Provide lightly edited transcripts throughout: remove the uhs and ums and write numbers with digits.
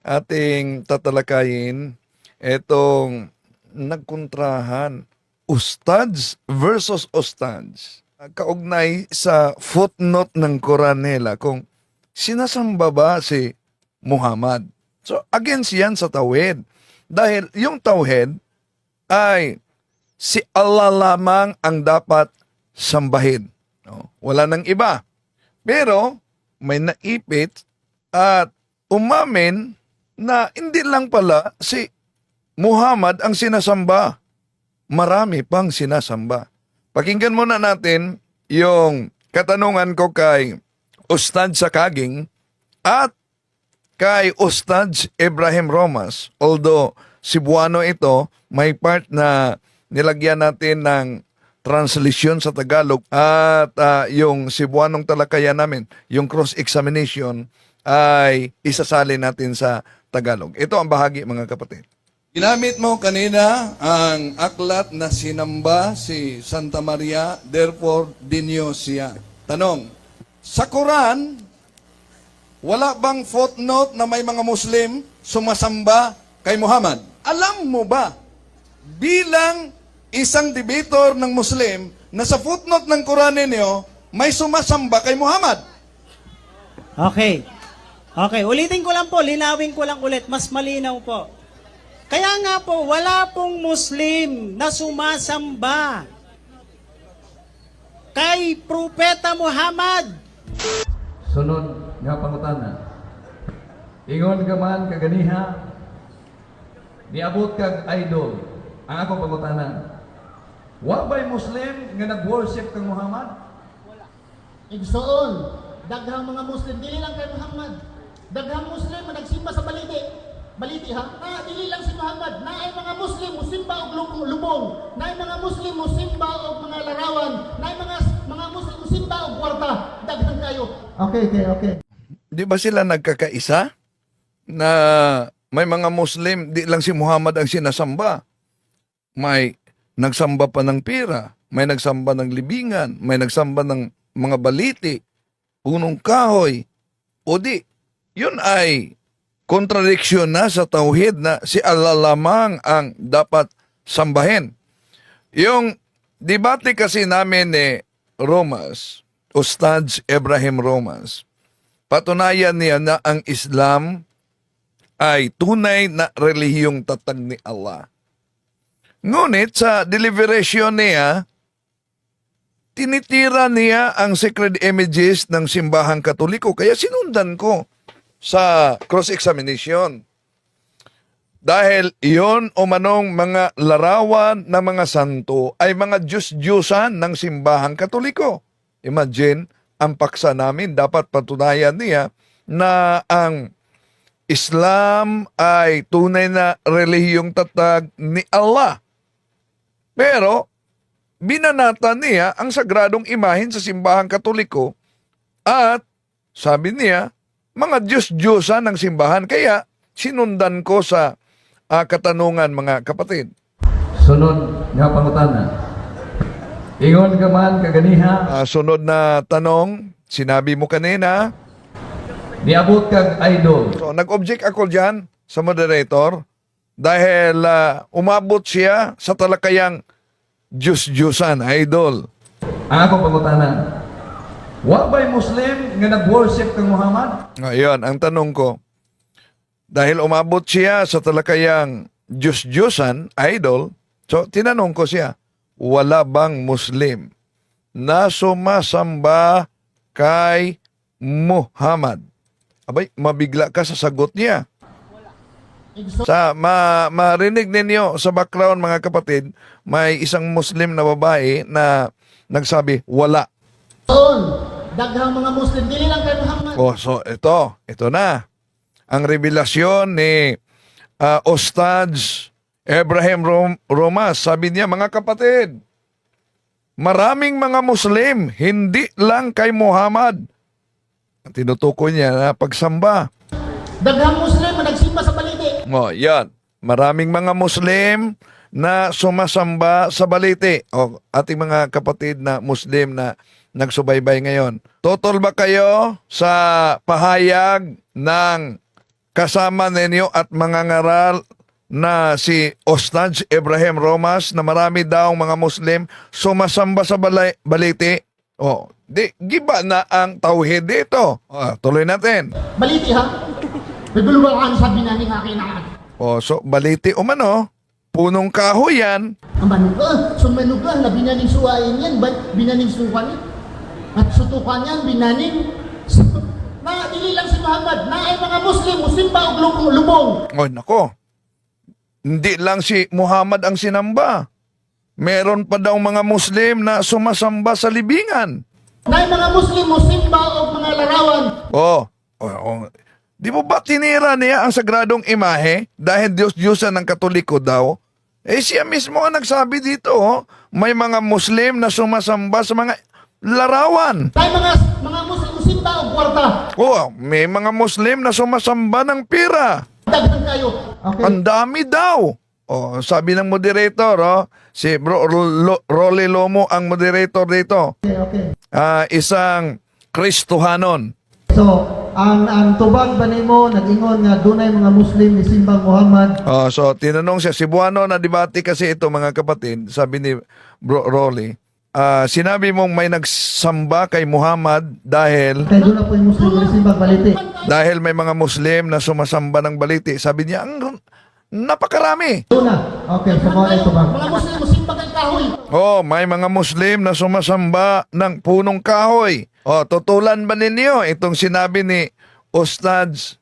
ating tatalakayin itong nagkontrahan, ustads versus ustads. Kaugnay sa footnote ng Quran nila kung sinasamba ba si Muhammad. So against yan sa tawhid. Dahil yung tawhid ay si Allah lamang ang dapat sambahin. No? Wala nang iba. Pero may naipit at umamin na hindi lang pala si Muhammad ang sinasamba. Marami pang sinasamba. Pakinggan muna natin yung katanungan ko kay Ustad Sakaging at kay Ustad Ibrahim Romas. Although Cebuano ito, may part na nilagyan natin ng translation sa Tagalog at yung Cebuanong talakayan namin, yung cross-examination ay isasali natin sa Tagalog. Ito ang bahagi, mga kapatid. Ginamit mo kanina ang aklat na sinamba si Santa Maria, therefore dinyo siya. Tanong, sa Quran, wala bang footnote na may mga Muslim sumasamba kay Muhammad? Alam mo ba, bilang isang debator ng Muslim, na sa footnote ng Quran ninyo, may sumasamba kay Muhammad? Okay. Okay, ulitin ko lang po, linawin ko lang ulit, mas malinaw po. Kaya nga po, wala pong Muslim na sumasamba kay Propeta Muhammad. Sunod nga pangutana. Ingon ka man kaganiha, niabot kag idol. Ang akong pangutana. Wa ba'y Muslim nga nag-worship kang Muhammad? Igsoon, daghang mga Muslim, dili lang kay Muhammad. Daghang Muslim na nagsimba sa baliti. Baliti ha? Dili lang si Muhammad. Naay mga Muslim musimba og lubong. Naay mga Muslim musimba og mga larawan. Naay mga Muslim musimba og kwarta. Daghang kayo. Okay. Di ba sila nagkakaisa? Na may mga Muslim, di lang si Muhammad ang sinasamba. May nagsamba pa ng pira, may nagsamba ng libingan, may nagsamba ng mga baliti, punong kahoy, o di. Yun ay kontradiksyon na sa tauhid na si Allah lamang ang dapat sambahin. Yung debate kasi namin ni Romas, Ustad Ibrahim Romas, patunayan niya na ang Islam ay tunay na relihiyong tatag ni Allah. Ngunit sa deliberation niya, tinitira niya ang sacred images ng simbahang Katoliko. Kaya sinundan ko sa cross-examination. Dahil iyon o manong mga larawan ng mga santo ay mga Diyos-Diyosan ng simbahang Katoliko. Imagine, ang paksa namin dapat patunayan niya na ang Islam ay tunay na relihiyong tatag ni Allah. Pero, binanata niya ang sagradong imahen sa simbahang Katoliko at sabi niya, mga Diyos-Diyosan ng simbahan. Kaya, sinundan ko sa katanungan, mga kapatid. Sunod nga pangutana. Ingon ka man kaganiha, Sunod na tanong, sinabi mo kanina. niabot kag idol. So, nag-object ako dyan sa moderator dahil umabot siya sa talakayang Diyos-Diyosan, idol. Ang akong pangutana. Wa ba'y Muslim nga nag-worship kang Muhammad? Ngayon, ang tanong ko, dahil umabot siya sa talakayang Diyos-Diyosan, idol, so tinanong ko siya, wala bang Muslim na sumasamba kay Muhammad? Abay, mabigla ka sa sagot niya. Sa marinig ninyo sa background, mga kapatid, may isang Muslim na babae na nagsabi, wala. Igsoon, daghang mga Muslim, dili lang kay Muhammad. So ito na. Ang revelasyon ni Ustad Ibrahim Romas, sabi niya, mga kapatid, maraming mga Muslim, hindi lang kay Muhammad. Tinutukoy niya na pagsamba. Daghang Muslim na nagsimba sa baliti. Yan. Maraming mga Muslim na sumasamba sa baliti. O, ating mga kapatid na Muslim na nagsubaybay ngayon. Total ba kayo sa pahayag ng kasama ninyo at mangangaral na si Ustadz Ibrahim Romas na marami daw mga Muslim sumasamba sa baliti. Oh, di giba na ang tauhid dito. Tuloy natin. Baliti ha? Nagulungan sabi namin akin na. Oh, so baliti umano, punong kahoy yan. Ang manuga, sumanuga, na binaning suwain yan, binaning suwan yan. At sutukan yan, binaning. Na dili lang si Muhammad, na ay mga Muslim, musimba o lubong. Oh, nako. Hindi lang si Muhammad ang sinamba. Meron pa daw mga Muslim na sumasamba sa libingan. Na ay mga Muslim, musimba o mga larawan. Oh. Di mo ba tinira niya ang sagradong imahe dahil Diyos-Diyosan ng Katoliko daw? Siya mismo ang nagsabi dito, may mga Muslim na sumasamba sa mga larawan. Na ay mga Muslim, musimba o kwarta. May mga Muslim na sumasamba ng pira. Dagdag kayo. Okay. Ang dami daw. Sabi ng moderator, si Bro Rolly Lomo ang moderator dito. Okay. Isang Kristohanon. So, ang tubag ba nimo nag-ingon nga dunay mga Muslim ni simbang Muhammad? So tinanong siya, Cebuano na debate kasi ito mga kapatid, sabi ni Bro Rolly. Sinabi mong may nagsamba kay Muhammad dahil Kay doon na po yung Muslim ni simbang baliti. may mga Muslim na sumasamba ng baliti. Sabi niya, ang napakarami. Doon na. Okay, so mga ito bang. Mga Muslim, musimba kay kahoy. May mga Muslim na sumasamba ng punong kahoy. Tutulan ba ninyo itong sinabi ni Ustadz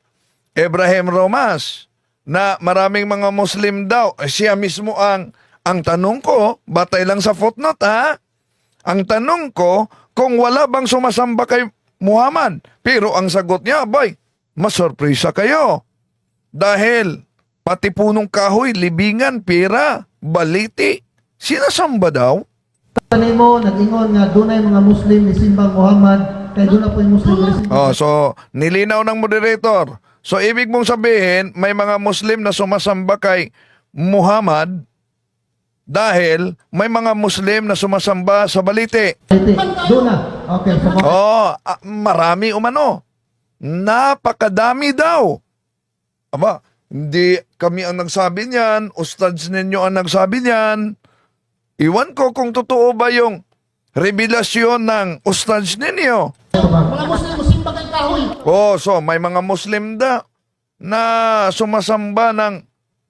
Ibrahim Romas na maraming mga Muslim daw? Siya mismo ang tanong ko, batay lang sa footnote ha? Ang tanong ko, kung wala bang sumasamba kay Muhammad? Pero ang sagot niya, masurpresa kayo. Dahil pati punong kahoy, libingan, pira, baliti, sinasamba daw? Nimo nag-ingon nga dunay mga Muslim ni simbang Muhammad. Kay doon na po yung Muslim ni simbang. So nilinaw ng moderator. So ibig mong sabihin, may mga Muslim na sumasamba kay Muhammad dahil may mga Muslim na sumasamba sa baliti. Baliti. Doon na. Okay, so mga Marami umano. Napakadami daw. Aba, hindi kami ang nagsabi niyan, ustads ninyo ang nagsabi niyan. Iwan ko kung totoo ba yung revelasyon ng ustads ninyo. Mga Muslim, musimba kay kahoy. So may mga Muslim na sumasamba ng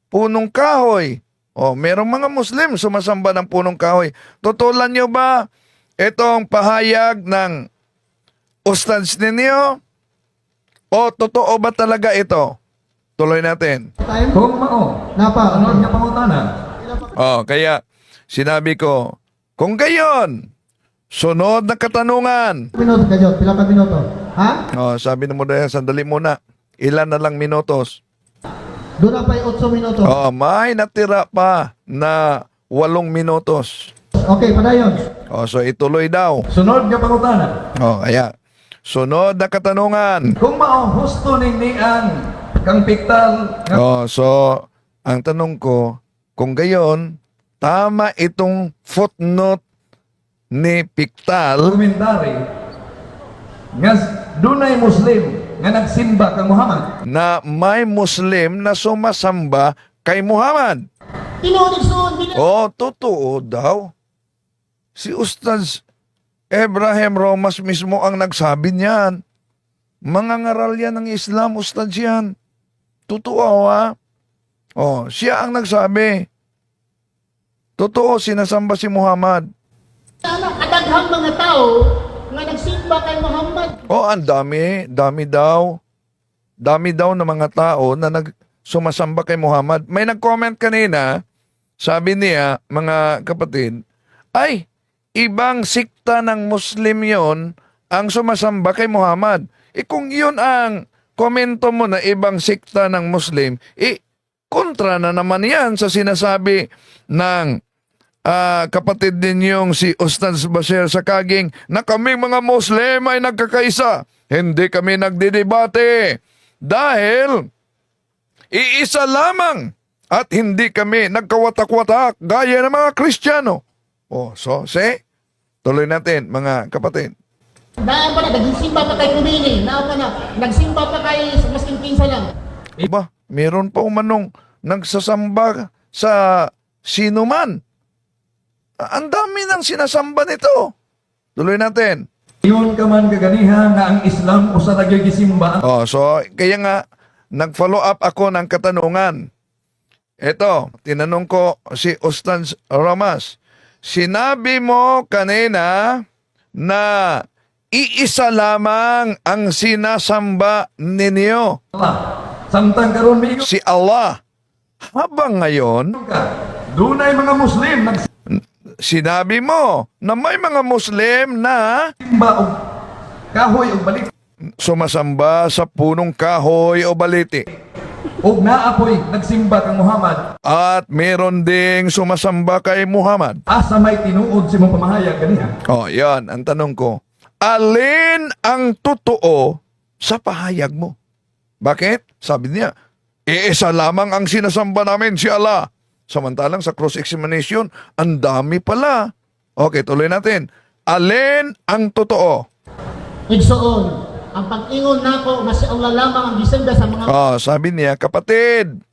punong kahoy. Merong mga Muslim sumasamba ng punong kahoy. Tutulan nyo ba itong pahayag ng ustads ninyo? O totoo ba talaga ito? Tuloy natin. time. Kung mao, Napa. sunod nga pangutana. Kaya sinabi ko, kung gayon, sunod na katanungan. Minuto kayo, pila ka minuto. Ha? Sabi na mo dahil, sandali muna. Ilan na lang minutos? Doon na pa yung 8 minuto. May natira pa na 8 minutos. Okay, padayon. So ituloy daw. Sunod nga pangutana. Kaya, sunod na katanungan. Kung mao husto ning nian kang piktal nga So, ang tanong ko, kung gayon, tama itong footnote ni Pictal komentary nga dunay Muslim nga nagsimba kang Muhammad. na may Muslim na sumasamba kay Muhammad. Tinunig-suon, Totoo daw. Si Ustadz Ibrahim Romas mismo ang nagsabi niyan. Mangangaral yan ng Islam, Ustadz yan. Totoo ha? Siya ang nagsabi. Totoo, sinasamba si Muhammad. kadaghang mga tao nga nagsimba kay Muhammad. Ang dami daw. Dami daw ng mga tao na sumasamba kay Muhammad. May nag-comment kanina, sabi niya, mga kapatid, ay, ibang sikta ng Muslim yon ang sumasamba kay Muhammad. Kung yun ang komento mo na ibang sikta ng Muslim, kontra na naman yan sa sinasabi ng kapatid ninyong si Ustadz Bashir Sakaging na kaming mga Muslim ay nagkakaisa. Hindi kami nagdidebate dahil iisa lamang at hindi kami nagkawatak-watak gaya ng mga Kristiyano. Tuloy natin mga kapatid. Nagsimba pa kay Kumini, nagsimba pa kay masking pinsa lang. Iba, meron pa umanong nagsasamba sa sino man. Ang dami ng sinasamba nito. Tuloy natin. Ingon ka man kaganiha nga ang Islam usa ra gyud gisimba. So kaya nga, nag-follow up ako ng katanungan. Ito, tinanong ko si Ustaz Ramas. Sinabi mo kanina na iisa lamang ang sinasamba ninyo, Allah. Samtang karon miingon si Allah. Habang ngayon, ka, dunay mga Muslim sinabi mo na may mga Muslim na nagsimba og kahoy og balik sumasamba sa punong kahoy o baliti. og naapoy nagsimba kang Muhammad. At meron ding sumasamba kay Muhammad. Asa may tinuod si mong pamahayag ganiha? Yan ang tanong ko. Alin ang totoo sa pahayag mo? Bakit? Sabi niya, iisa lamang ang sinasamba namin, si Allah. Samantalang sa cross-examination, ang dami pala. Okay, tuloy natin. Alin ang totoo? Igsoon, ang pag-ingon nako nga si Allah lamang ang gisenda sa mga Sabi niya, kapatid,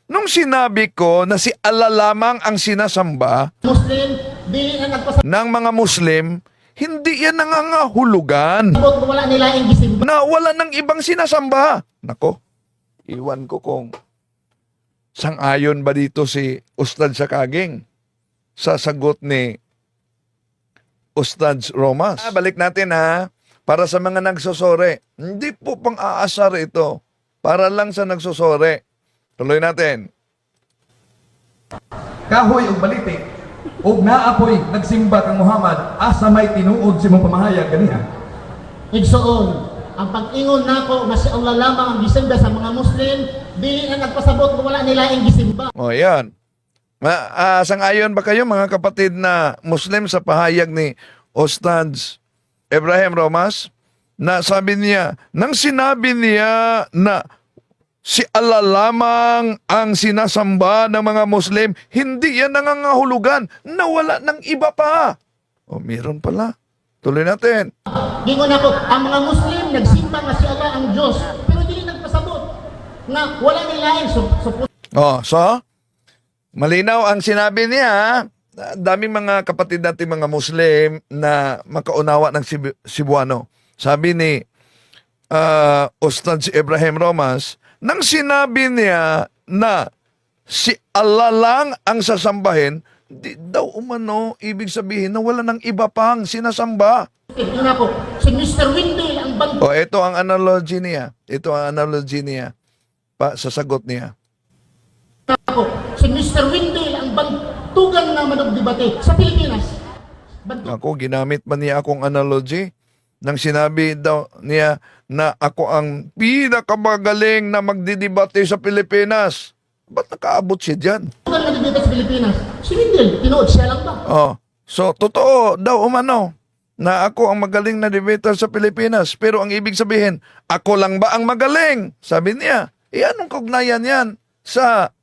nung sinabi ko na si Allah lamang ang sinasamba Muslim, dili na nagpasabot ng mga Muslim, hindi yan nangangahulugan nga wala nila ang gisimba. na wala ng ibang sinasamba. Nako, iwan ko kung sang-ayon ba dito si Ustad Sakaging sa sagot ni Ustad Romas. Balik natin ha, para sa mga nagsusore. Hindi po pang-aasar ito. Para lang sa nagsusore. Tuloy natin. Kahoy og baliti og naapoy nagsimba kang Muhammad. Asa may tinuod si mong pamahayag ganiha? Igsoon, ang pag-ingon nako nga si Allah lamang ang gisenda sa mga Muslim, dili na nagpasabot nga wala nila ang gisimba. Yan. Sang-ayon ba kayo mga kapatid na Muslim sa pahayag ni Ustad Ibrahim Romas? Na sabi niya, nang sinabi niya na si Allah lamang ang sinasamba ng mga Muslim, hindi yan nangangahulugan na wala ng iba pa. Meron pala. Tuloy natin. Gingon ako, ang mga Muslim nagsimba nga si Allah ang Diyos, pero dili nagpasabot nga wala nila ang So, malinaw ang sinabi niya. Daming mga kapatid natin mga Muslim na makaunawa ng Cebuano. Sabi ni Ustad si Ibrahim Romas, nang sinabi niya na si Allah lang ang sasambahin, di daw umano ibig sabihin na wala ng iba pang sinasamba. Gingon ako, si Mr. Windmill ang bang Ito ang analogy niya. Ito ang analogy niya sa sagot niya. ako, si Mr. Windmill ang bantugan na managdebate sa Pilipinas. Ako, ginamit ba niya akong analogy? Nang sinabi daw niya na ako ang pinakamagaling na magdidebate sa Pilipinas. Ba't nakaabot siya dyan? Bantugan na debate sa Pilipinas. Si Windmill, tinood siya lang ba? So, totoo daw umano na ako ang magaling na debater sa Pilipinas. Pero ang ibig sabihin, ako lang ba ang magaling? Sabi niya, anong kaugnayan yan sa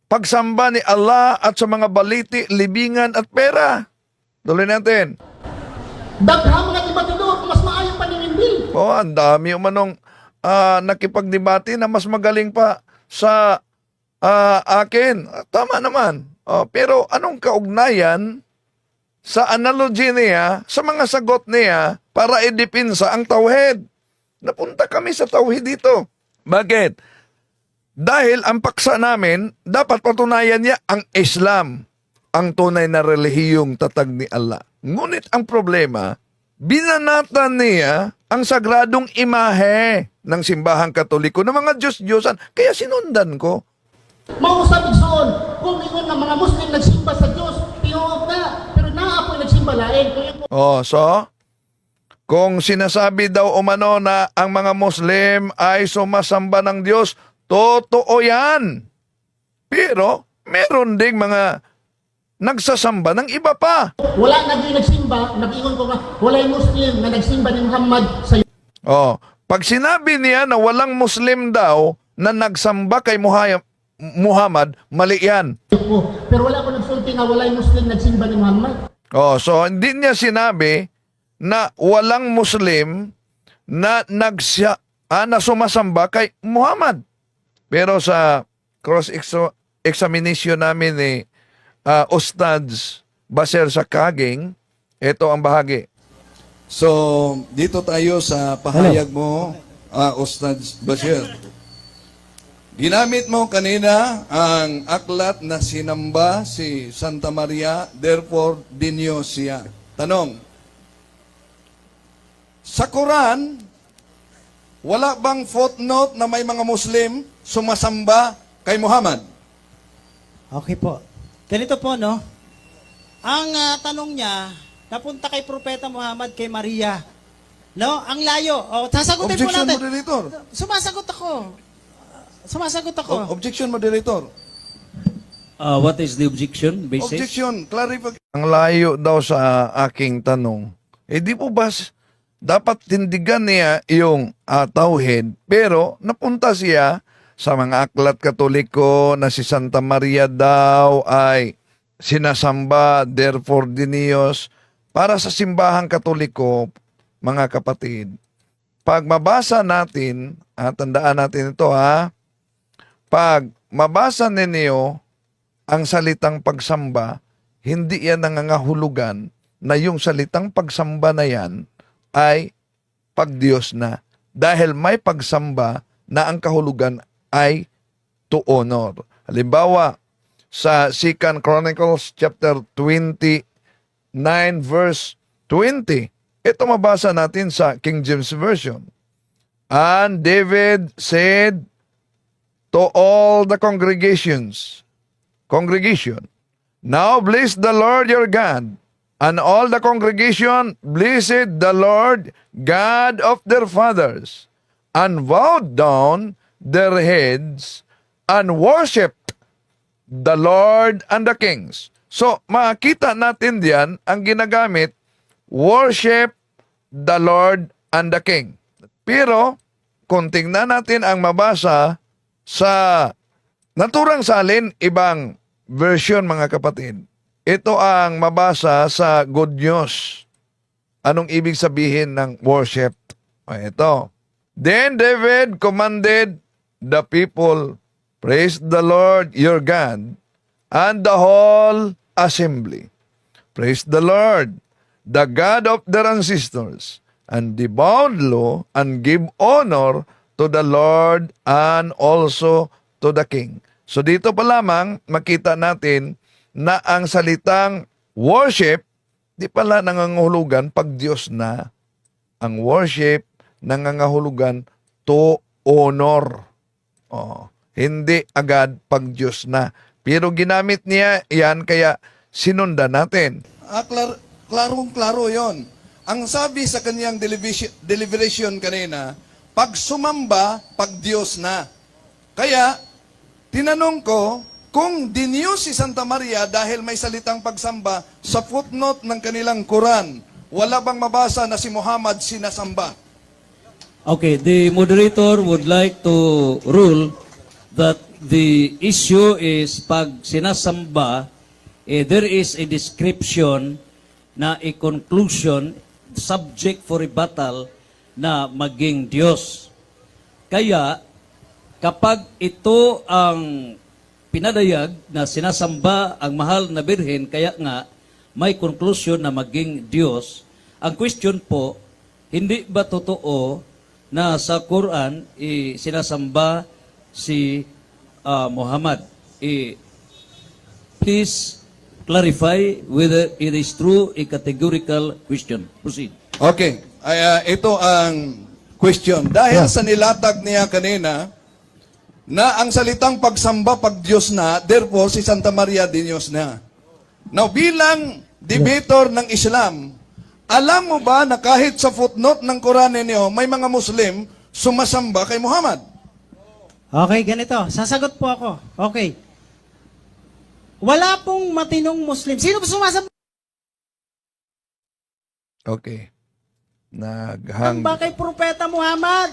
pagsamba ni Allah at sa mga baliti, libingan at pera? Tuloy natin. Daghang mga debatidor, mas maayo pa ni Windmill. Ang dami umanong nakipagdebate na mas magaling pa sa akin. Tama naman. Pero anong kaugnayan sa analogy niya, sa mga sagot niya para idipinsa ang tauhid? Napunta kami sa tauhid dito. Bakit? Dahil ang paksa namin, dapat patunayan niya ang Islam, ang tunay na relihiyong tatag ni Allah. Ngunit ang problema, binanatan niya ang sagradong imahe ng simbahang Katoliko ng mga Diyos-Diyosan. Kaya sinundan ko. Mausap igsoon, kung ingon nga mga Muslim nagsimba sa Diyos, tinuod na, pero naapoy nagsimba lain. So, kung sinasabi daw umano na ang mga Muslim ay sumasamba ng Diyos, totoo yan. Pero, meron ding mga nagsasamba ng iba pa. Wala na din nagsimba, nag-ingon ko nga, wala'y Muslim na nagsimba ni Muhammad sa Pag sinabi niya na walang Muslim daw na nagsamba kay Muhammad, mali yan. ko. Pero wala ko nagsulti nga wala'y Muslim nagsimba ni Muhammad. So hindi niya sinabi na walang Muslim na na sumasamba kay Muhammad. Pero sa cross-examination namin ni Ustads Baser sa Kaging, ito ang bahagi. So, dito tayo sa pahayag mo, Ustad Bashir. Ginamit mo kanina ang aklat na sinamba si Santa Maria, therefore dinyo siya. Tanong, sa Quran, wala bang footnote na may mga Muslim sumasamba kay Muhammad? Okay po. Ganito po, no? Ang tanong niya, napunta kay Propeta Muhammad, kay Maria. No? Ang layo. O, sasagutin po Objection, natin. moderator. Sumasagot ako. Sumasagot ako. Objection, moderator. What is the objection, basis? Objection, clarify. Ang layo daw sa aking tanong. Di po ba dapat tindigan niya yung tauhid, pero napunta siya sa mga aklat katoliko na si Santa Maria daw ay sinasamba, therefore dinios, para sa simbahang katoliko, mga kapatid. Pag mabasa natin, tandaan natin ito pag mabasa ninyo ang salitang pagsamba, hindi yan nangangahulugan na yung salitang pagsamba na yan ay pagdiyos na. Dahil may pagsamba na ang kahulugan ay to honor. Halimbawa, sa 2 Chronicles chapter 29 verse 20, ito mabasa natin sa King James Version. And David said to all the congregation, now bless the Lord your God. And all the congregation blessed the Lord God of their fathers, and bowed down their heads, and worshipped the Lord and the kings. So, makita natin diyan ang ginagamit, worship the Lord and the king. Pero, kung tingnan natin ang mabasa sa naturang salin, ibang version mga kapatid. Ito ang mabasa sa Good News. Anong ibig sabihin ng worship? Ito. Then David commanded the people, praise the Lord your God, and the whole assembly. Praise the Lord, the God of their ancestors, and they bowed low and give honor to the Lord and also to the King. So dito pa lamang makita natin na ang salitang worship, di pala nangangahulugan pag Diyos na. Ang worship, nangangahulugan to honor. Hindi agad pag Diyos na. Pero ginamit niya yan, kaya sinundan natin. Klarong-klaro yon. Ang sabi sa kanyang deliberation kanina, pag sumamba, pag Diyos na. Kaya, tinanong ko, kung diniyos si Santa Maria dahil may salitang pagsamba sa footnote ng kanilang Quran, wala bang mabasa na si Muhammad sinasamba? Okay, the moderator would like to rule that the issue is pag sinasamba, there is a description na a conclusion, subject for rebuttal na maging Diyos. Kaya, kapag ito ang pinadayag na sinasamba ang mahal na birhen, kaya nga may conclusion na maging Diyos. Ang question po, hindi ba totoo na sa Quran sinasamba si Muhammad? Please clarify whether it is true, a categorical question. Proceed. Okay, ito ang question. Dahil sa nilatag niya kanina, na ang salitang pagsamba pag Diyos na, therefore si Santa Maria din Diyos na. Now, bilang debater ng Islam, alam mo ba na kahit sa footnote ng Quran ninyo, may mga Muslim sumasamba kay Muhammad? Okay, ganito. Sasagot po ako. Okay. Wala pong matinong Muslim. Sino ba sumasamba Okay. ba kay Propeta Muhammad?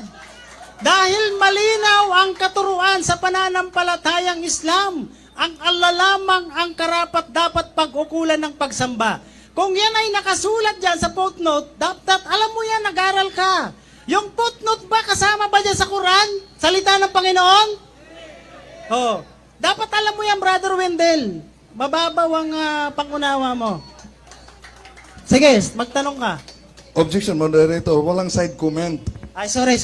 Dahil malinaw ang katuruan sa pananampalatayang Islam, ang Allah lamang ang karapat dapat pag-ukulan ng pagsamba. Kung yan ay nakasulat dyan sa footnote, dapat alam mo yan, nag-aral ka. Yung footnote ba, kasama ba dyan sa Quran? Salita ng Panginoon? Oh, dapat alam mo yan, Brother Wendell. Mababaw ang pangunawa mo. Sige, magtanong ka. Objection, moderator. Walang side comment. Ay, sorry.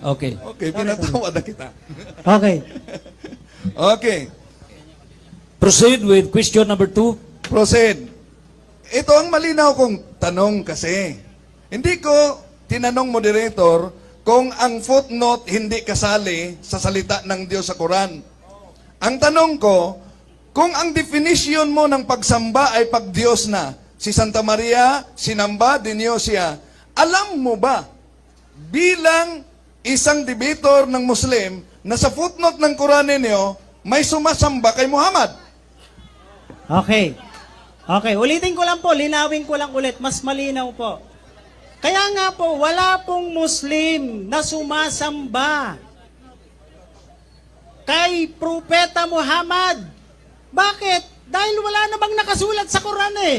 Okay. Okay, pinatawa na kita. Okay. Okay, Proceed with question number 2. proceed. Ito ang malinaw kong tanong kasi. Hindi ko tinanong moderator kung ang footnote hindi kasali sa salita ng Diyos sa Quran. Ang tanong ko, kung ang definition mo ng pagsamba ay pagdiyos na, si Santa Maria, sinamba din niyo siya, alam mo ba, bilang isang debater ng Muslim, na sa footnote ng Quran ninyo, may sumasamba kay Muhammad? Okay. Okay, ulitin ko lang po, linawin ko lang ulit, mas malinaw po. Kaya nga po, wala pong Muslim na sumasamba kay Propeta Muhammad. Bakit? Dahil wala namang nakasulat sa Quran eh.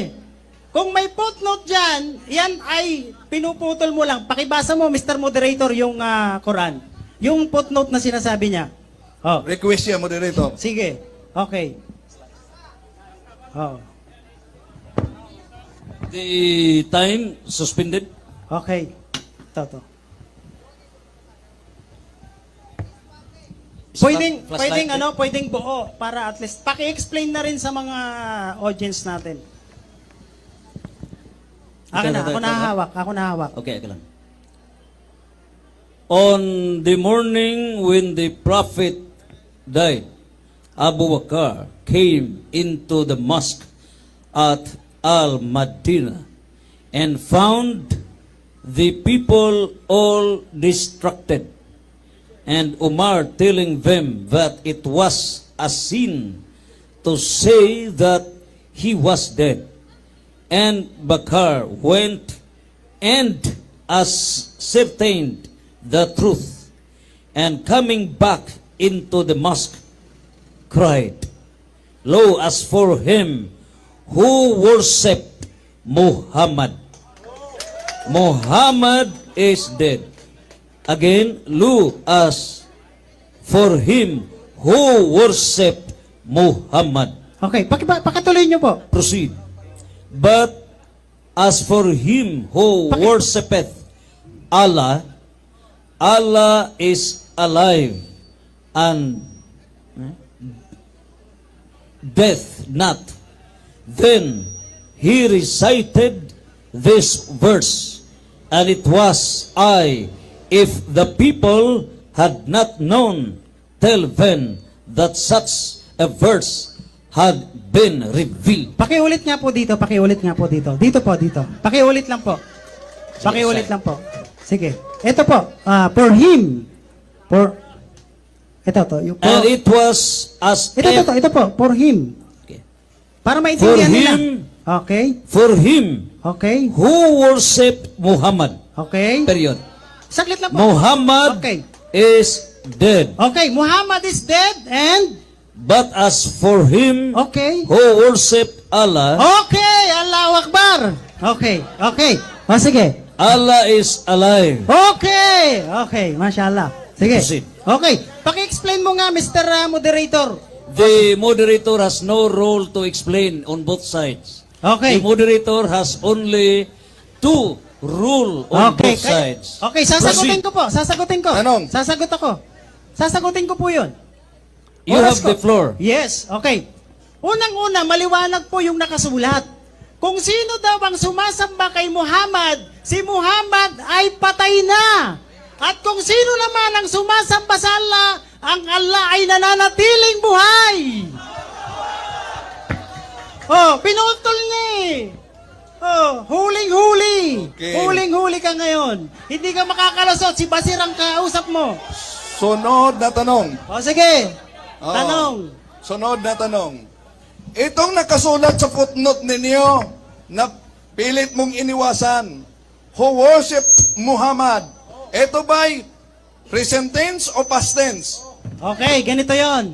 Kung may footnote dyan, yan ay pinuputol mo lang. Pakibasa mo, Mr. Moderator, yung Quran. Yung footnote na sinasabi niya. Oh, Request siya, moderator. sige. Okay. Oh, The time suspended. okay. Ito. Pwedeng buo para at least paki-explain na rin sa mga audience natin. Ako nahahawak. Okay, lang. On the morning when the prophet died, Abu Bakr came into the mosque at Al-Madinah and found the people all distracted, and Umar telling them that it was a sin to say that he was dead. And Bakr went and ascertained the truth, and coming back into the mosque, cried, "Lo, as for him who worshipped Muhammad, Muhammad is dead." Again, lo, as for him who worshipped Muhammad. Okay, pakituloy niyo po. Proceed. But as for him who worshipeth Allah, Allah is alive and death not. Then he recited this verse, and it was I, if the people had not known till then that such a verse had been revealed. Pakiulit nga po dito. Dito. Pakiulit lang po. Sige. Ito po, for him. Ito to. And it was as Ito po, for him. Okay. Para For maintindihan nila. him, Okay. for him Okay. who worshipped Muhammad. Okay. Period. Saglit lang po. Muhammad Okay. is dead. Okay, Muhammad is dead and But as for him okay. who worshipped Allah, Okay, Allahu Akbar. Okay. Sige. Allah is alive. Okay, mashallah. Sige. Proceed. Okay, paki-explain mo nga, Mr. Moderator. The moderator has no role to explain on both sides. Okay. The moderator has only to rule on both sides. Okay, sasagutin Proceed. ko po. Tanong. Sasagutin ko po yun. You Oras have the ko. floor. Yes, okay. Unang-una, maliwanag po yung nakasulat. Kung sino daw ang sumasamba kay Muhammad, si Muhammad ay patay na. At kung sino naman ang sumasamba sa Allah, ang Allah ay nananatiling buhay. Oh, pinutol niya eh. Oh, huling-huli. Okay. Huling-huli ka ngayon. Hindi ka makakalusot. Si Basir ang kausap mo. Sunod na tanong. O sige, Oo. tanong. Sunod na tanong. Itong nakasulat sa footnote ninyo na pilit mong iniwasan, who worship Muhammad, ito ba'y present tense o past tense? Okay, ganito yon.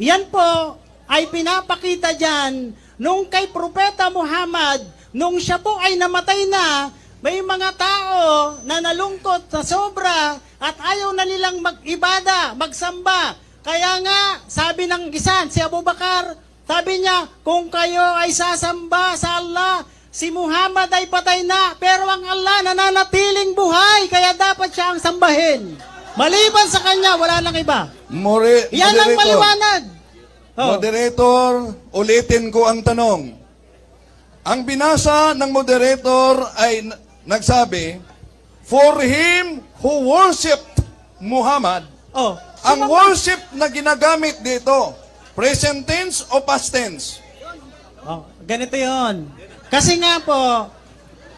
Yan po ay pinapakita dyan nung kay Propeta Muhammad, nung siya po ay namatay na, may mga tao na nalungkot sa sobra at ayaw na nilang mag-ibada, magsamba. Kaya nga, sabi ng isa, si Abu Bakar, sabi niya, kung kayo ay sasamba sa Allah, si Muhammad ay patay na, pero ang Allah nananatiling buhay, kaya dapat siya ang sambahin. Maliban sa kanya, wala nang iba. Yan ang maliwanag. Oh. Moderator, ulitin ko ang tanong. Ang binasa ng moderator ay nagsabi, for him who worshipped Muhammad, Oh, ang worship na ginagamit dito, present tense o past tense? oh, ganito yon. Kasi nga po,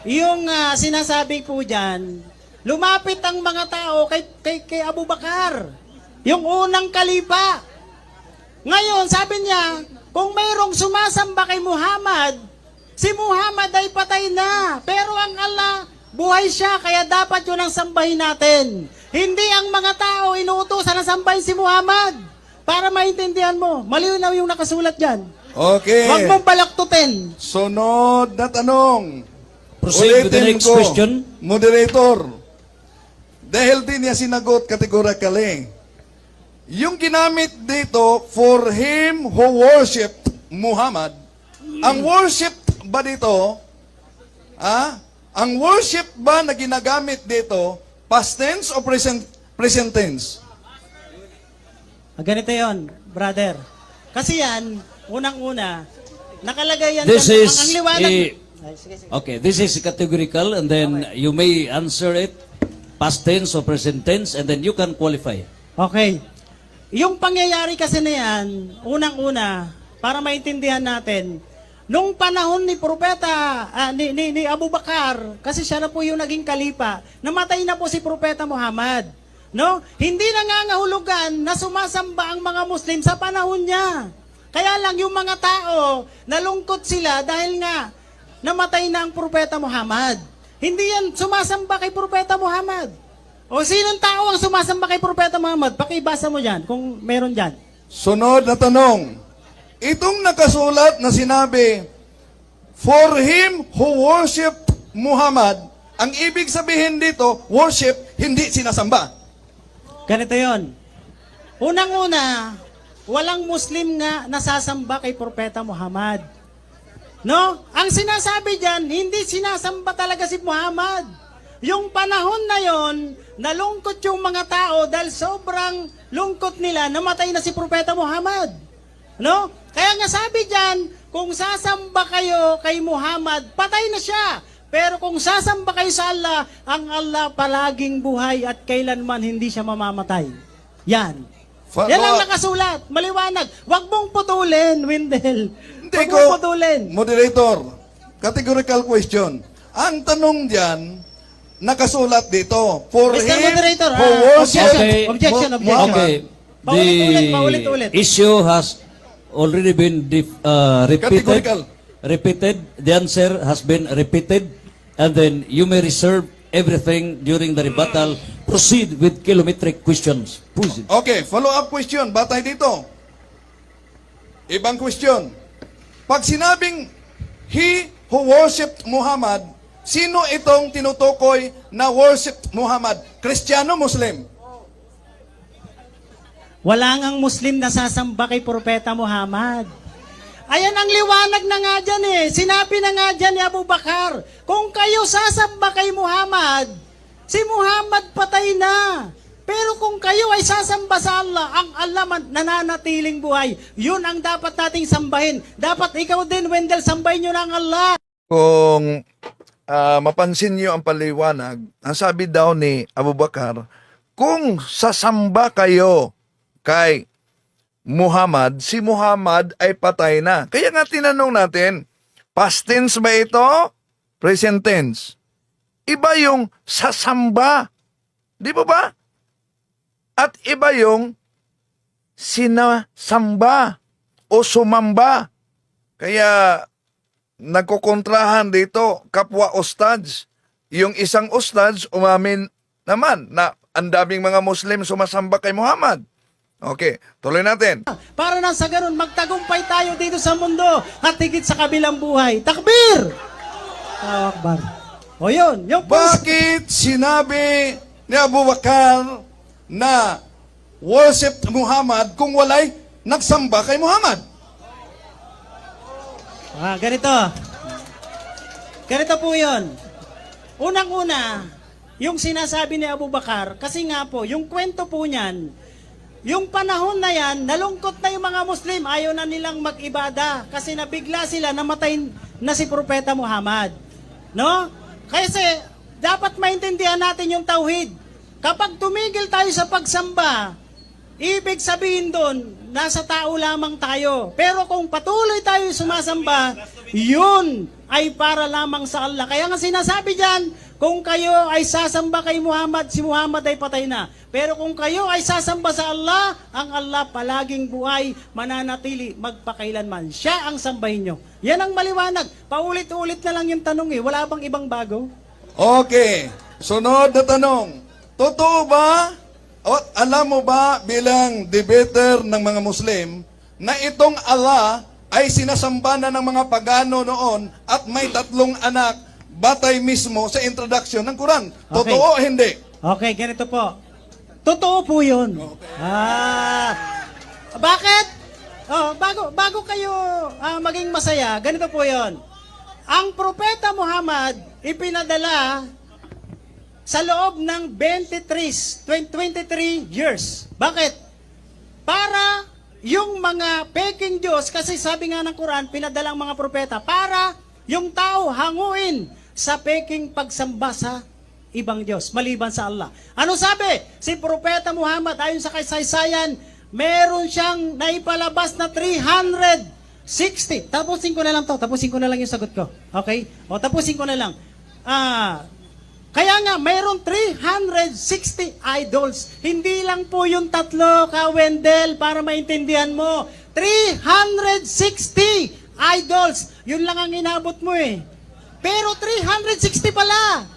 yung sinasabi po dyan, lumapit ang mga tao kay Abu Bakar, yung unang kalipa. Ngayon, sabi niya, kung mayroong sumasamba kay Muhammad, si Muhammad ay patay na, pero ang Allah, buhay siya, kaya dapat yun ang sambahin natin. Hindi ang mga tao inuutosan na sambahin si Muhammad. Para maintindihan mo, malinaw yung nakasulat dyan. Okay. Huwag mong balaktutin. Sunod na tanong. Proceed with the Ulitin next ko, question. Moderator, dahil din niya sinagot categorically, yung ginamit dito, for him who worshipped Muhammad, ang worship ba dito, ang worship ba na ginagamit dito, past tense o present tense? Ganito yon, brother. Kasi yan, unang-una, nakalagay yan This dyan, is ang liwanag. a- Ay, sige, sige. Okay, this is categorical and then you may answer it past tense or present tense and then you can qualify. Okay. Yung pangyayari kasi na yan, unang-una, para maintindihan natin, nung panahon ni Propeta, ni Abu Bakar, kasi siya na po yung naging kalipa, namatay na po si Propeta Muhammad. No? Hindi nangangahulugan na sumasamba ang mga Muslim sa panahon niya. Kaya lang yung mga tao, nalungkot sila dahil nga namatay na ang Propeta Muhammad. Hindi yan sumasamba kay Propeta Muhammad. O sinong tao ang sumasamba kay Propeta Muhammad? Pakibasa mo dyan, kung meron dyan. Sunod na tanong. Itong nakasulat na sinabi, for him who worshipped Muhammad, ang ibig sabihin dito, worship, hindi sinasamba. Ganito yon. Unang-una, walang Muslim nga nasasamba kay Propeta Muhammad. No? Ang sinasabi dyan, hindi sinasamba talaga si Muhammad. Yung panahon na yon, nalungkot yung mga tao dahil sobrang lungkot nila, namatay na si Propeta Muhammad. No? Kaya nga sabi dyan, kung sasamba kayo kay Muhammad, patay na siya. Pero kung sasamba kayo sa Allah, ang Allah palaging buhay at kailanman hindi siya mamamatay. Yan. Yan ang nakasulat. Maliwanag. Huwag mong putulin, Wendell. Hindi Huwag ko, mong putulin. moderator, categorical question. Ang tanong diyan, nakasulat dito, for Mr. him Moderator, who worshipped Okay. Objection. Okay, Paulit-ulit. the issue has already been repeated. Categorical. Repeated. The answer has been repeated, and then you may reserve everything during the rebuttal. Proceed with kilometric questions. Proceed. Okay, follow-up question. Batay dito. Ibang question. Pag sinabing, he who worshipped Muhammad, sino itong tinutukoy na worshipped Muhammad? Kristiyano, Muslim? Wala ngang Muslim na sasamba kay Propeta Muhammad. Ayan ang liwanag na nga dyan eh. Sinabi na nga dyan ni Abu Bakar, kung kayo sasamba kay Muhammad, si Muhammad patay na. Pero kung kayo ay sasamba sa Allah, ang Allah nananatiling buhay. Yun ang dapat nating sambahin. Dapat ikaw din, Wendell, sambahin nyo ng Allah. Kung mapansin niyo ang paliwanag, ang sabi daw ni Abu Bakar, kung sasamba kayo kay Muhammad, si Muhammad ay patay na. Kaya nga tinanong natin, past tense ba ito? Present tense. Iba yung sasamba. Di ba ba? At iba yung sinasamba o sumamba. Kaya nagkukontrahan dito, kapwa ustads. Yung isang ustads umamin naman na ang daming mga Muslim sumasamba kay Muhammad. Okay, tuloy natin. Para nang sa ganun, magtagumpay tayo dito sa mundo at higit sa kabilang buhay. Takbir! Allahu Akbar. O yun, yung Bakit sinabi ni Abu Bakar na worship Muhammad kung walay nagsamba kay Muhammad? Ganito. Ganito po yun. Unang-una, yung sinasabi ni Abu Bakar, kasi nga po, yung kwento po niyan, yung panahon na yan, nalungkot na yung mga Muslim, ayaw na nilang mag-ibada kasi nabigla sila, namatay na si Propeta Muhammad. No? Kasi dapat maintindihan natin yung tauhid. Kapag tumigil tayo sa pagsamba, ibig sabihin doon, nasa tao lamang tayo. Pero kung patuloy tayo sumasamba, yun ay para lamang sa Allah. Kaya nga sinasabi dyan, kung kayo ay sasamba kay Muhammad, si Muhammad ay patay na. Pero kung kayo ay sasamba sa Allah, ang Allah palaging buhay, mananatili, magpakailanman. Siya ang sambahin nyo. Yan ang maliwanag. Paulit-ulit na lang yung tanong eh. Wala bang ibang bago? Okay. Sunod na tanong. Totoo ba, o alam mo ba bilang debater ng mga Muslim, na itong Allah ay sinasamba na ng mga pagano noon at may 3 anak batay mismo sa introduction ng Quran? Totoo o hindi? Okay, ganito po. Totoo po yun. Bakit? Bago kayo maging masaya, ganito po yun. Ang Propeta Muhammad ipinadala sa loob ng 23 years. Bakit? Para yung mga peking Diyos, kasi sabi nga ng Quran, pinadalang mga propeta, para yung tao hanguin sa peking pagsamba sa ibang Diyos, maliban sa Allah. Ano sabi? Si Propeta Muhammad, ayon sa kasaysayan, meron siyang naipalabas na 360. Tapusin ko na lang to. Tapusin ko na lang yung sagot ko. Okay? O, tapusin ko na lang. Kaya nga, mayroon 360 idols. Hindi lang po yung 3, Ka Wendell, para maintindihan mo. 360 idols. Yun lang ang inabot mo eh. Pero 360 pala.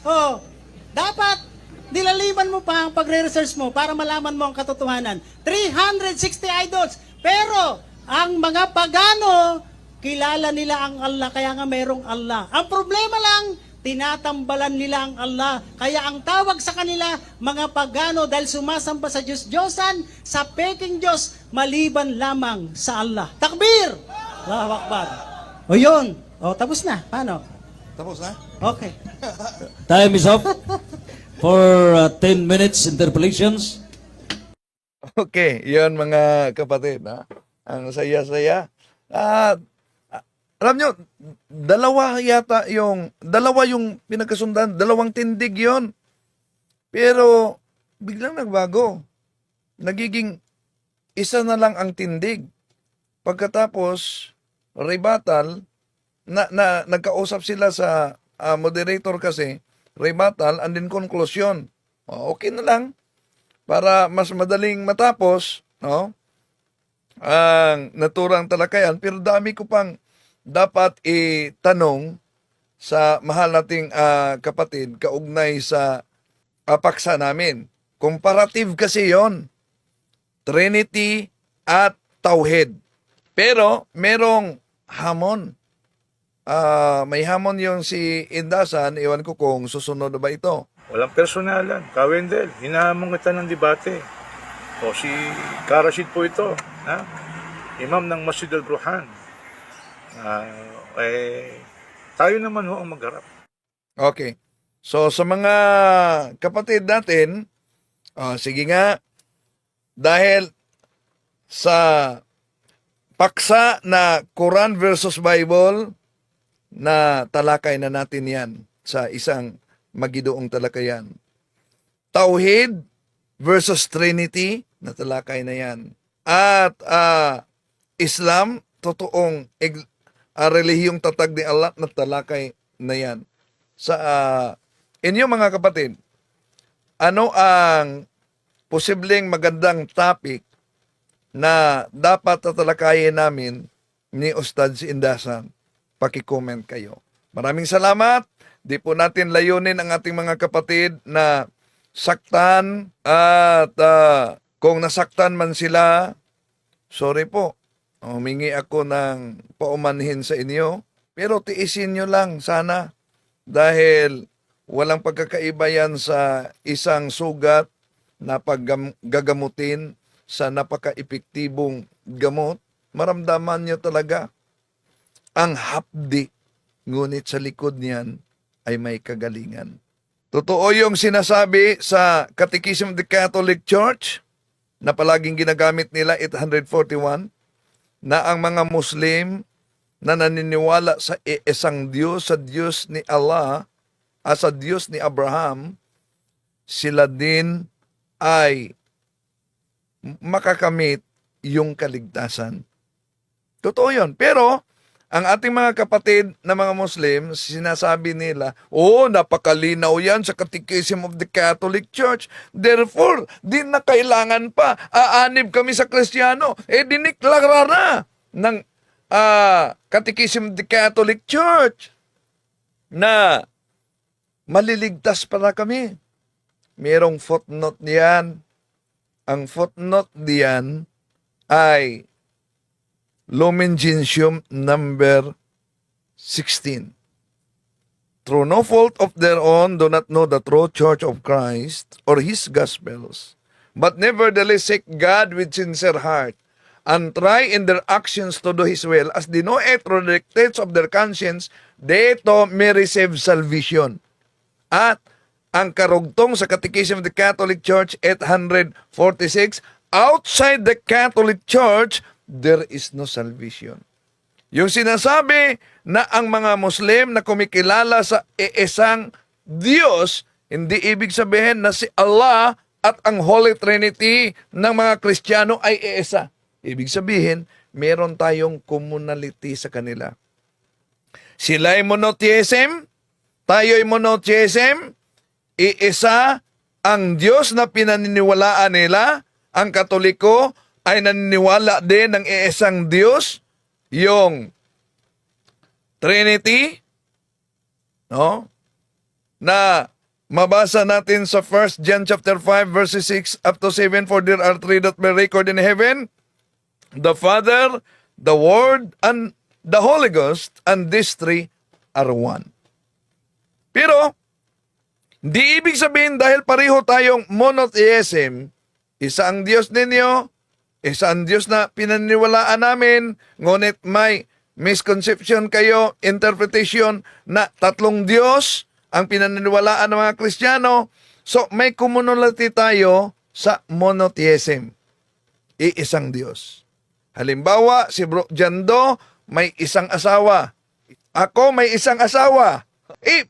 Oh, dapat nilaliman mo pa ang pagre-research mo para malaman mo ang katotohanan. 360 idols. Pero ang mga pagano, kilala nila ang Allah, kaya nga mayroong Allah. Ang problema lang, tinatambalan nila ang Allah. Kaya ang tawag sa kanila, mga pagano, dahil sumasamba sa Diyos-Diyosan, sa peking Diyos, maliban lamang sa Allah. Takbir! Allahu Akbar. O yun. O, tapos na. Paano? Tapos na? Okay. Time is up for 10 minutes interpolations. Okay, yun mga kapatid. Ha? Ang saya-saya. Alam nyo, dalawa yung pinagkasundan, 2 tindig yon. Pero biglang nagbago. Nagiging isa na lang ang tindig. Pagkatapos, rebuttal, nagkausap sila sa moderator kasi, rebuttal and then conclusion. Okay na lang. Para mas madaling matapos, no? Ang naturang talakayan. Pero dami ko pang dapat itanong sa mahal nating kapatid kaugnay sa paksa namin. Comparative kasi yon, Trinity at Tauhid. Pero merong hamon. May hamon yung si Indasan. Iwan ko kung susunod na ba ito. Walang personalan. Kawendel, hinahamon kita ng debate. O si Karashid po ito, ha? Imam ng Masjid al-Bruhan. Tayo naman ho ang magharap. Okay. So sa mga kapatid natin, sige nga, dahil sa paksa na Quran versus Bible, na talakay na natin yan sa isang magidoong talakayan. Tauhid versus Trinity, na talakay na yan. At Islam, totoong relihiyong tatag ni Allah, na talakay na yan. Sa inyo mga kapatid, ano ang posibleng magandang topic na dapat tatalakayin namin ni Ustad Indasan? Paki-comment kayo. Maraming salamat. Di po natin layunin ang ating mga kapatid na saktan at kung nasaktan man sila, sorry po. Humingi ako ng paumanhin sa inyo. Pero tiisin nyo lang sana dahil walang pagkakaiba yan sa isang sugat na paggagamutin sa napaka-epektibong gamot, maramdaman niyo talaga ang hapdi, ngunit sa likod niyan ay may kagalingan. Totoo yung sinasabi sa Catechism of the Catholic Church na palaging ginagamit nila 841 na ang mga Muslim na naniniwala sa isang Diyos, sa Diyos ni Allah, sa Diyos ni Abraham, sila din ay makakamit yung kaligtasan. Totoo yun. Pero, ang ating mga kapatid na mga Muslim, sinasabi nila, napakalinaw yan sa Catechism of the Catholic Church. Therefore, di na kailangan pa aanib kami sa Kristiyano. Diniklara na ng Catechism of the Catholic Church na maliligtas para kami. Merong footnote niyan. Ang footnote diyan ay Lumen Gentium number 16. Through no fault of their own, do not know the true church of Christ or His Gospels, but nevertheless seek God with sincere heart, and try in their actions to do His will, as they know it through the dictates of their conscience, they to may receive salvation. At ang karugtong sa Catechism of the Catholic Church 846, outside the Catholic Church, there is no salvation. Yung sinasabi na ang mga Muslim na kumikilala sa iisang Diyos, hindi ibig sabihin na si Allah at ang Holy Trinity ng mga Kristiyano ay iisa. Ibig sabihin, meron tayong communality sa kanila. Sila'y monotheism, tayo'y monotheism, iisa ang Diyos na pinaniniwalaan nila. Ang Katoliko ay naniniwala din ng iisang Diyos, yung Trinity, no? Na mabasa natin sa 1 John chapter 5 verses 6 up to 7, for there are three that may record in heaven, the Father, the Word, and the Holy Ghost, and these three are one. Pero, di ibig sabihin dahil pareho tayong monotheism, isa ang Diyos ninyo, isa ang Diyos na pinaniniwalaan namin, ngunit may misconception kayo, interpretation na tatlong Diyos ang pinaniniwalaan ng mga Kristiyano. So may communality tayo sa monotheism. Iisang Diyos. Halimbawa, si Bro Jando may isang asawa. Ako may isang asawa.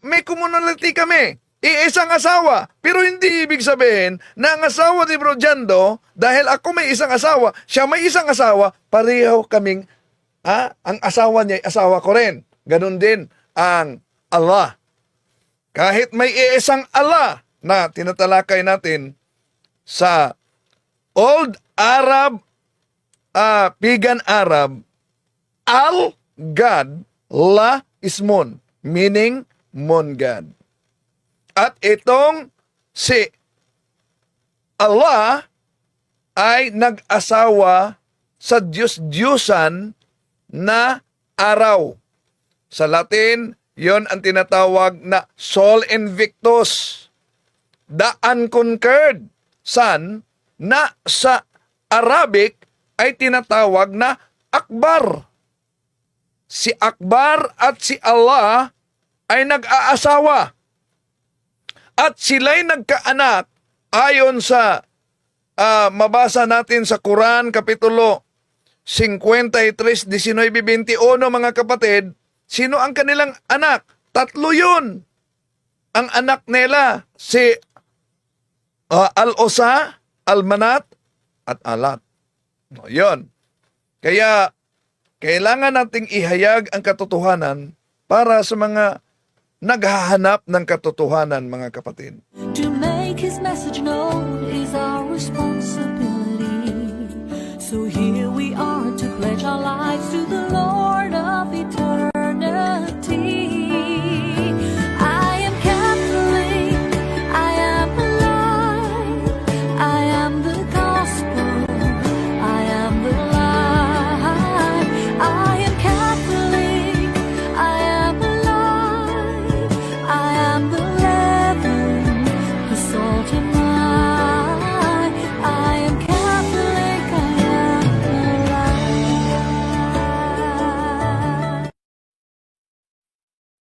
May communality kami. Isang asawa. Pero hindi ibig sabihin na ang asawa ni Bro Jando, dahil ako may isang asawa, siya may isang asawa, pareho kaming, ang asawa niya, asawa ko rin. Ganon din ang Allah. Kahit may isang Allah na tinatalakay natin sa Old Arab, Pagan Arab, Al-God, La Ismon, meaning Mon God. At itong si Allah ay nag-asawa sa Diyos-Diyusan na araw. Sa Latin, yon ang tinatawag na Sol Invictus, the unconquered sun, na sa Arabic ay tinatawag na Akbar. Si Akbar at si Allah ay nag-aasawa. At sila'y nagkaanak ayon sa mabasa natin sa Quran, Kapitulo 53, 19-21, mga kapatid. Sino ang kanilang anak? Tatlo yun. Ang anak nila, si Al-Osa, Al-Manat, at Alat. Yun. Kaya, kailangan nating ihayag ang katotohanan para sa mga naghahanap ng katotohanan, mga kapatid. To make His message known is our responsibility.